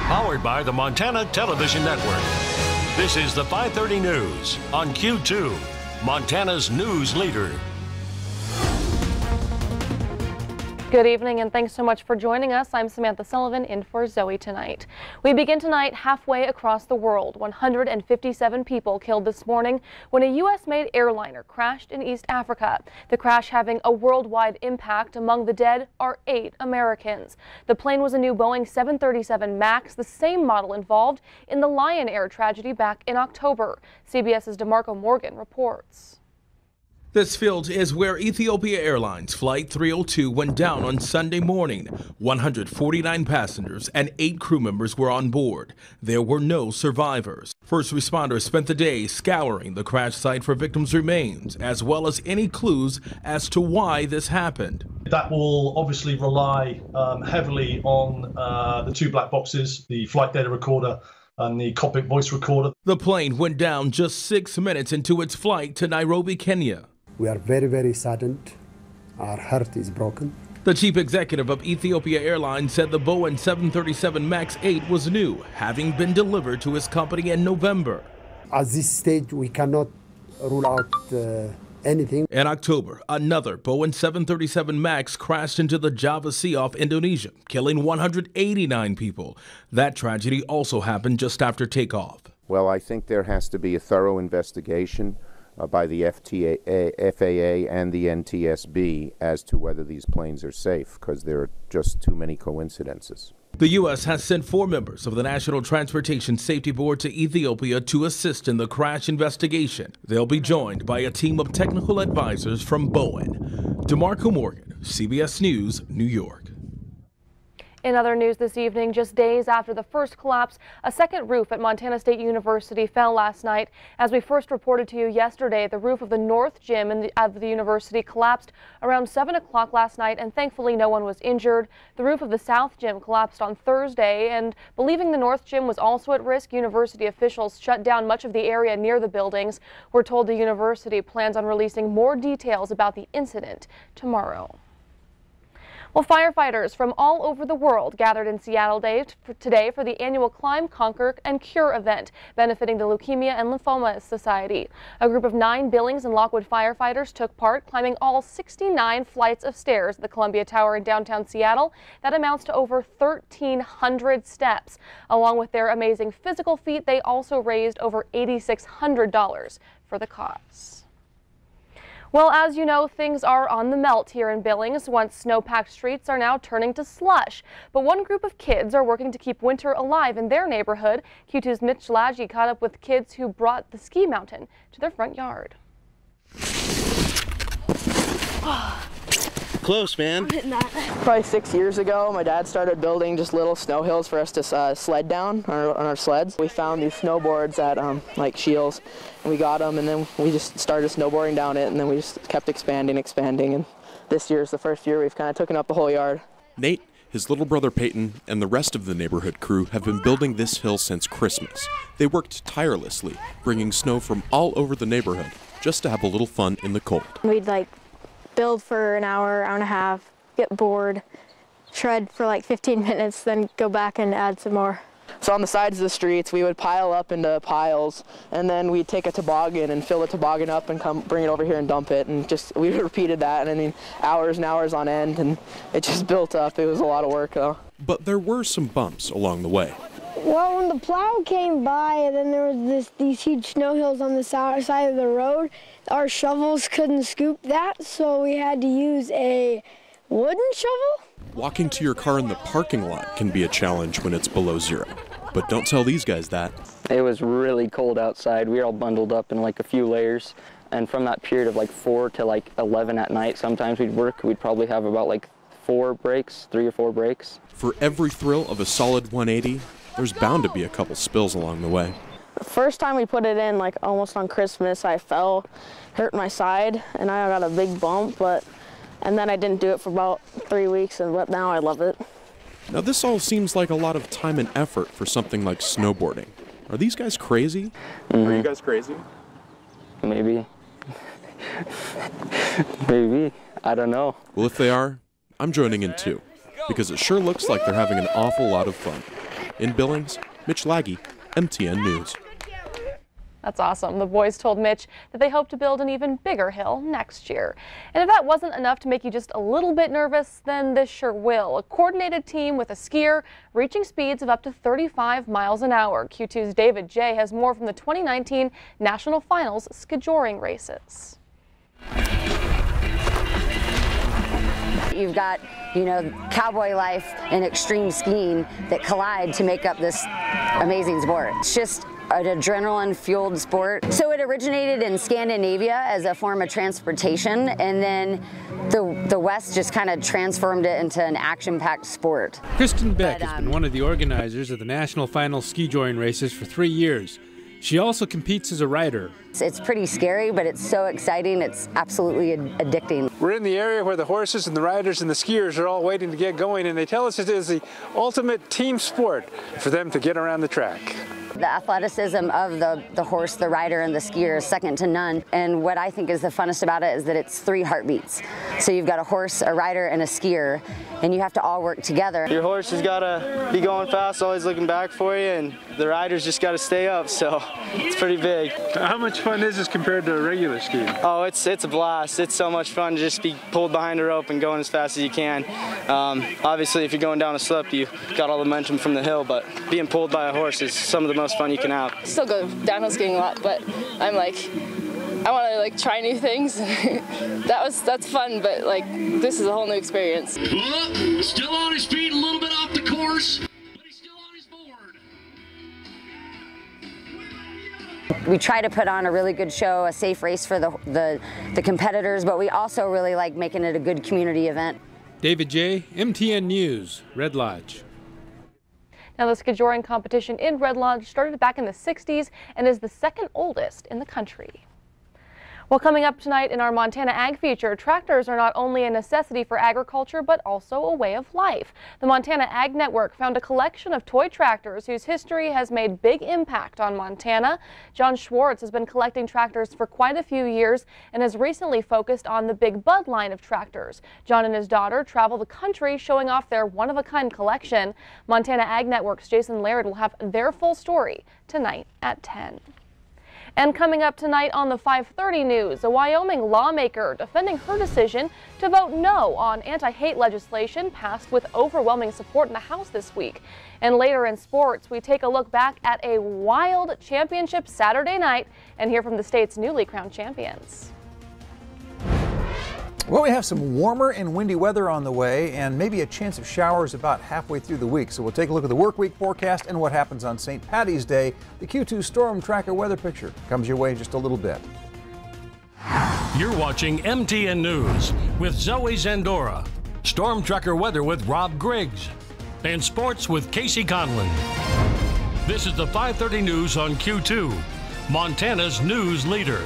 Powered by the Montana Television Network. This is the 5:30 News on Q2, Montana's news leader. Good evening and thanks so much for joining us. I'm Samantha Sullivan in for Zoe tonight. We begin tonight halfway across the world. 157 people killed this morning when a U.S.-made airliner crashed in East Africa. The crash having a worldwide impact. Among the dead are 8 Americans. The plane was a new Boeing 737 MAX, the same model involved in the Lion Air tragedy back in October. CBS's DeMarco Morgan reports. This field is where Ethiopia Airlines Flight 302 went down on Sunday morning. 149 passengers and 8 crew members were on board. There were no survivors. First responders spent the day scouring the crash site for victims' remains, as well as any clues as to why this happened. That will obviously rely heavily on the 2 black boxes, the flight data recorder and the cockpit voice recorder. The plane went down just 6 minutes into its flight to Nairobi, Kenya. We are very, very saddened. Our heart is broken. The chief executive of Ethiopia Airlines said the Boeing 737 MAX 8 was new, having been delivered to his company in November. At this stage, we cannot rule out anything. In October, another Boeing 737 MAX crashed into the Java Sea off Indonesia, killing 189 people. That tragedy also happened just after takeoff. Well, I think there has to be a thorough investigation by the FAA and the NTSB as to whether these planes are safe, because there are just too many coincidences. The U.S. has sent 4 members of the National Transportation Safety Board to Ethiopia to assist in the crash investigation. They'll be joined by a team of technical advisors from Boeing. DeMarco Morgan, CBS News, New York. In other news this evening, just days after the first collapse, a second roof at Montana State University fell last night. As we first reported to you yesterday, the roof of the North Gym of the university collapsed around 7 o'clock last night, and thankfully no one was injured. The roof of the South Gym collapsed on Thursday, and believing the North Gym was also at risk, university officials shut down much of the area near the buildings. We're told the university plans on releasing more details about the incident tomorrow. Well, firefighters from all over the world gathered in Seattle today for the annual Climb, Conquer, and Cure event, benefiting the Leukemia and Lymphoma Society. A group of 9 Billings and Lockwood firefighters took part, climbing all 69 flights of stairs at the Columbia Tower in downtown Seattle. That amounts to over 1,300 steps. Along with their amazing physical feat, they also raised over $8,600 for the cause. Well, as you know, things are on the melt here in Billings. Once snow-packed streets are now turning to slush. But one group of kids are working to keep winter alive in their neighborhood. Q2's MITCH caught up with kids who brought the ski mountain to their front yard. Close, man. I'm hitting that. Probably 6 years ago, my dad started building just little snow hills for us to sled down on our sleds. We found these snowboards at like Shields, and we got them, and then we just started snowboarding down it, and then we just kept expanding, and this year's the first year we've kind of taken up the whole yard. Nate, his little brother Peyton, and the rest of the neighborhood crew have been building this hill since Christmas. They worked tirelessly, bringing snow from all over the neighborhood, just to have a little fun in the cold. We'd build for an hour, hour and a half, get bored, shred for 15 minutes, then go back and add some more. So on the sides of the streets, we would pile up into piles, and then we'd take a toboggan and fill the toboggan up and come bring it over here and dump it, and we repeated that, and I mean, hours and hours on end, and it just built up. It was a lot of work, though. But there were some bumps along the way. Well, when the plow came by, and then there was these huge snow hills on the side of the road, our shovels couldn't scoop that, so we had to use a wooden shovel. Walking to your car in the parking lot can be a challenge when it's below 0. But don't tell these guys that. It was really cold outside. We were all bundled up in a few layers. And from that period of 4 to 11 at night, sometimes we'd probably have about 3 or 4 breaks. For every thrill of a solid 180, there's bound to be a couple spills along the way. The first time we put it in, almost on Christmas, I fell, hurt my side, and I got a big bump, and then I didn't do it for about 3 weeks, but now I love it. Now this all seems like a lot of time and effort for something like snowboarding. Are these guys crazy? Mm-hmm. Are you guys crazy? Maybe. Maybe. I don't know. Well, if they are, I'm joining in too, because it sure looks like they're having an awful lot of fun. In Billings, Mitch LAGGE, MTN News. That's awesome. The boys told Mitch that they hope to build an even bigger hill next year. And if that wasn't enough to make you just a little bit nervous, then this sure will. A coordinated team with a skier reaching speeds of up to 35 miles an hour. Q2's David J. has more from the 2019 National Finals skijoring races. You've got, cowboy life and extreme skiing that collide to make up this amazing sport. It's just an adrenaline-fueled sport. So it originated in Scandinavia as a form of transportation, and then the West just kind of transformed it into an action-packed sport. Kristen Beck has been one of the organizers of the National Final skijoring races for 3 years. She also competes as a rider. It's pretty scary, but it's so exciting. It's absolutely addicting. We're in the area where the horses and the riders and the skiers are all waiting to get going, and they tell us it is the ultimate team sport for them to get around the track. The athleticism of the horse, the rider, and the skier is second to none. And what I think is the funnest about it is that it's 3 heartbeats. So you've got a horse, a rider, and a skier, and you have to all work together. Your horse has got to be going fast, always looking back for you, and the rider's just got to stay up, so it's pretty big. How much fun is this compared to regular skiing? Oh, it's a blast. It's so much fun to just be pulled behind a rope and going as fast as you can. Obviously, if you're going down a slope, you got all the momentum from the hill, but being pulled by a horse is some of the most fun you can have. Still go downhill skiing a lot, but I'm like, I want to try new things. That's fun, but this is a whole new experience. Still on his feet, a little bit off the course, but he's still on his board. We try to put on a really good show, a safe race for the competitors, but we also really like making it a good community event. David J., MTN News, Red Lodge. Now, the skijoring competition in Red Lodge started back in the 60s and is the second oldest in the country. Well, coming up tonight in our Montana Ag feature, tractors are not only a necessity for agriculture, but also a way of life. The Montana Ag Network found a collection of toy tractors whose history has made big impact on Montana. John Schwartz has been collecting tractors for quite a few years and has recently focused on the Big Bud line of tractors. John and his daughter travel the country showing off their one-of-a-kind collection. Montana Ag Network's Jason Laird will have their full story tonight at 10. And coming up tonight on the 5:30 news, a Wyoming lawmaker defending her decision to vote no on anti-hate legislation passed with overwhelming support in the House this week. And later in sports, we take a look back at a wild championship Saturday night and hear from the state's newly crowned champions. Well, we have some warmer and windy weather on the way and maybe a chance of showers about halfway through the week. So we'll take a look at the work week forecast and what happens on St. Paddy's Day. The Q2 Storm Tracker weather picture comes your way in just a little bit. You're watching MTN News with Zoe Zandora, Storm Tracker weather with Rob Griggs, and sports with Casey Conlon. This is the 5:30 news on Q2, Montana's news leader.